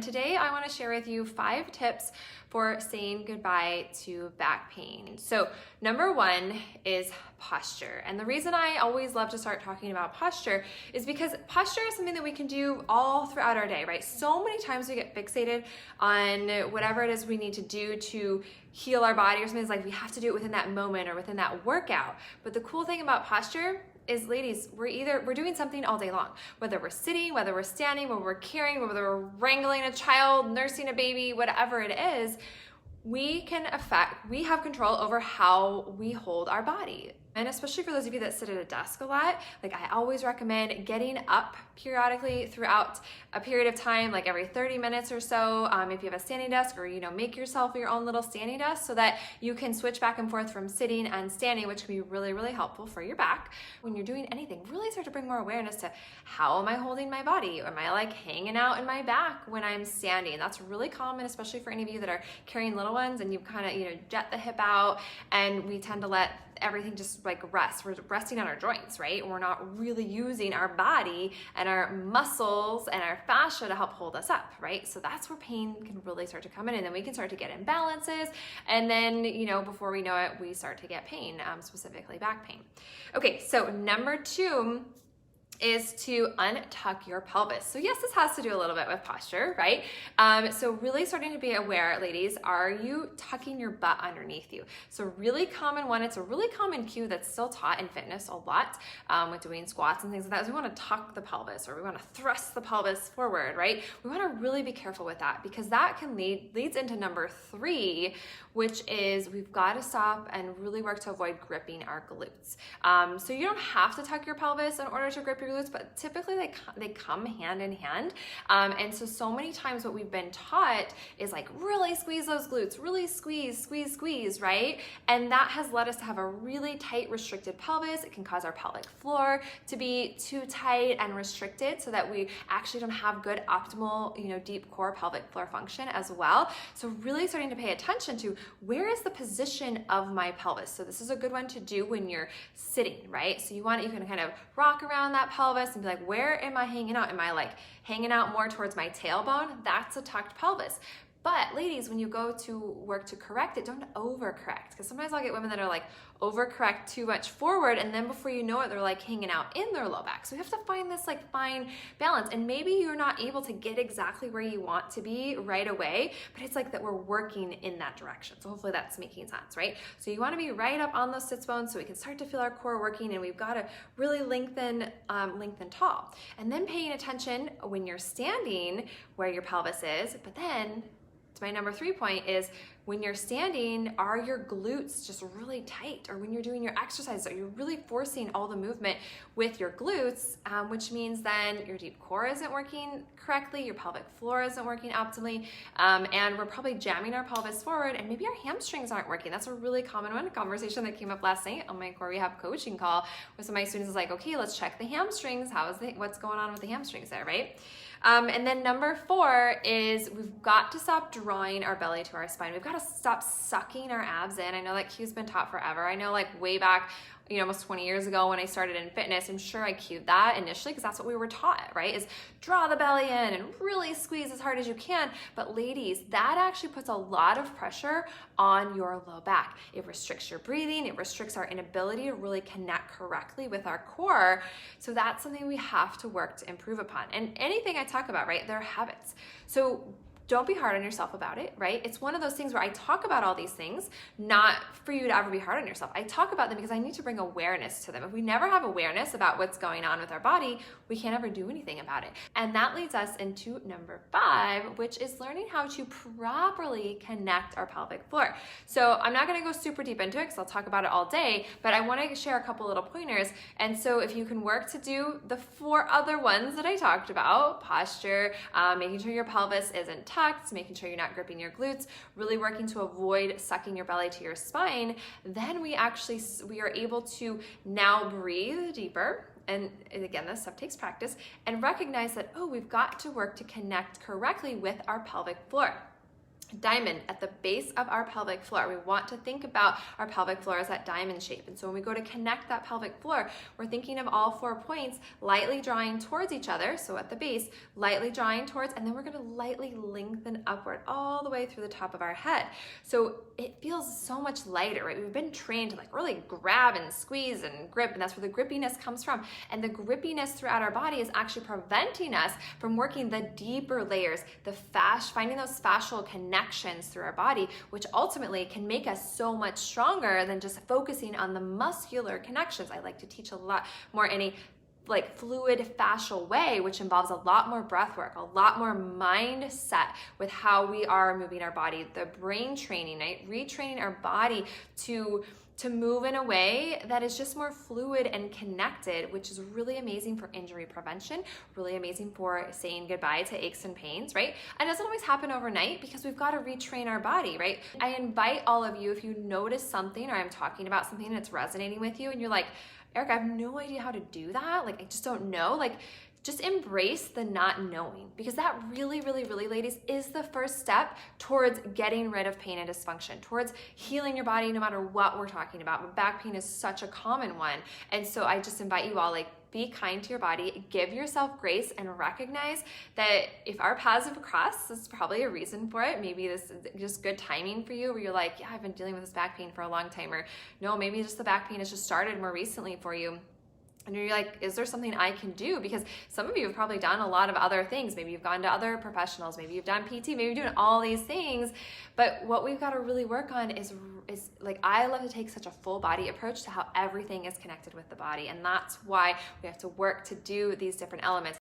Today, I want to share with you 5 tips for saying goodbye to back pain. So, number 1 is posture. And the reason I always love to start talking about posture is because posture is something that we can do all throughout our day, right? So many times we get fixated on whatever it is we need to do to heal our body or something. It's like we have to do it within that moment or within that workout. But the cool thing about posture is, ladies, we're doing something all day long, whether we're sitting, whether we're standing, whether we're carrying, whether we're wrangling a child, nursing a baby, whatever it is, we have control over how we hold our body. And especially for those of you that sit at a desk a lot, like I always recommend getting up periodically throughout a period of time, like every 30 minutes or so, if you have a standing desk, or make yourself your own little standing desk so that you can switch back and forth from sitting and standing, which can be really, really helpful for your back. When you're doing anything, really start to bring more awareness to how am I holding my body? Am I like hanging out in my back when I'm standing? That's really common, especially for any of you that are carrying little ones and you kind of, jet the hip out, and we tend to let everything just like rest. We're resting on our joints, right? We're not really using our body and our muscles and our fascia to help hold us up, right? So that's where pain can really start to come in, and then we can start to get imbalances, and then before we know it, we start to get pain, specifically back pain. Okay, so number 2 is to untuck your pelvis. So yes, this has to do a little bit with posture, right? So really starting to be aware, ladies, are you tucking your butt underneath you? So really common one, it's a really common cue that's still taught in fitness a lot with doing squats and things like that, is we want to tuck the pelvis, or we want to thrust the pelvis forward, right? We want to really be careful with that, because that can leads into number 3, which is we've got to stop and really work to avoid gripping our glutes. So you don't have to tuck your pelvis in order to grip your glutes, but typically they come hand in hand. And so many times what we've been taught is like really squeeze those glutes, really squeeze, right? And that has led us to have a really tight, restricted pelvis. It can cause our pelvic floor to be too tight and restricted, so that we actually don't have good optimal, deep core pelvic floor function as well. So really starting to pay attention to where is the position of my pelvis. So this is a good one to do when you're sitting, right? So you can kind of rock around that pelvis and be like, where am I hanging out? Am I like hanging out more towards my tailbone? That's a tucked pelvis. But ladies, when you go to work to correct it, don't overcorrect, because sometimes I'll get women that are like overcorrect too much forward, and then before you know it, they're like hanging out in their low back. So we have to find this like fine balance, and maybe you're not able to get exactly where you want to be right away, but it's like that we're working in that direction. So hopefully that's making sense, right? So you want to be right up on those sits bones so we can start to feel our core working, and we've got to really lengthen tall. And then paying attention when you're standing where your pelvis is, but then my number 3 point is, when you're standing, are your glutes just really tight? Or when you're doing your exercises, are you really forcing all the movement with your glutes, which means then your deep core isn't working correctly, your pelvic floor isn't working optimally, and we're probably jamming our pelvis forward, and maybe our hamstrings aren't working. That's a really common one. A conversation that came up last night on my core rehab coaching call with some of my students is like, okay, let's check the hamstrings. What's going on with the hamstrings there, right? And then number 4 is we've got to stop drawing our belly to our spine. We've got to stop sucking our abs in. I know that cue's been taught forever. I know like way back, almost 20 years ago when I started in fitness, I'm sure I cued that initially because that's what we were taught, right? Is draw the belly in and really squeeze as hard as you can. But ladies, that actually puts a lot of pressure on your low back. It restricts your breathing. It restricts our inability to really connect correctly with our core. So that's something we have to work to improve upon. And anything I talk about, right, they're habits. So don't be hard on yourself about it, right? It's one of those things where I talk about all these things, not for you to ever be hard on yourself. I talk about them because I need to bring awareness to them. If we never have awareness about what's going on with our body, we can't ever do anything about it. And that leads us into number 5, which is learning how to properly connect our pelvic floor. So I'm not gonna go super deep into it because I'll talk about it all day, but I wanna share a couple little pointers. And so if you can work to do the 4 other ones that I talked about, posture, making sure your pelvis isn't tucked, making sure you're not gripping your glutes, really working to avoid sucking your belly to your spine, then we are able to now breathe deeper. And again, this stuff takes practice, and recognize that, we've got to work to connect correctly with our pelvic floor. diamond at the base of our pelvic floor. We want to think about our pelvic floor as that diamond shape. And so when we go to connect that pelvic floor, we're thinking of all 4 points lightly drawing towards each other. So at the base, lightly drawing towards, and then we're gonna lightly lengthen upward all the way through the top of our head. So it feels so much lighter, right? We've been trained to like really grab and squeeze and grip, and that's where the grippiness comes from. And the grippiness throughout our body is actually preventing us from working the deeper layers, finding those fascial connections through our body, which ultimately can make us so much stronger than just focusing on the muscular connections. I like to teach a lot more in a like fluid fascial way, which involves a lot more breath work, a lot more mindset with how we are moving our body, the brain training, right? Retraining our body to move in a way that is just more fluid and connected, which is really amazing for injury prevention, really amazing for saying goodbye to aches and pains, right? And it doesn't always happen overnight because we've got to retrain our body, right? I invite all of you, if you notice something or I'm talking about something that's resonating with you and you're like, Erica, I have no idea how to do that. Like, I just don't know. Like, just embrace the not knowing, because that really, really, really, ladies, is the first step towards getting rid of pain and dysfunction, towards healing your body no matter what we're talking about. But back pain is such a common one. And so I just invite you all, like, be kind to your body, give yourself grace, and recognize that if our paths have crossed, there's probably a reason for it. Maybe this is just good timing for you where you're like, yeah, I've been dealing with this back pain for a long time, or no, maybe just the back pain has just started more recently for you. And you're like, is there something I can do? Because some of you have probably done a lot of other things. Maybe you've gone to other professionals, maybe you've done PT, maybe you're doing all these things. But what we've got to really work on is like, I love to take such a full body approach to how everything is connected with the body. And that's why we have to work to do these different elements.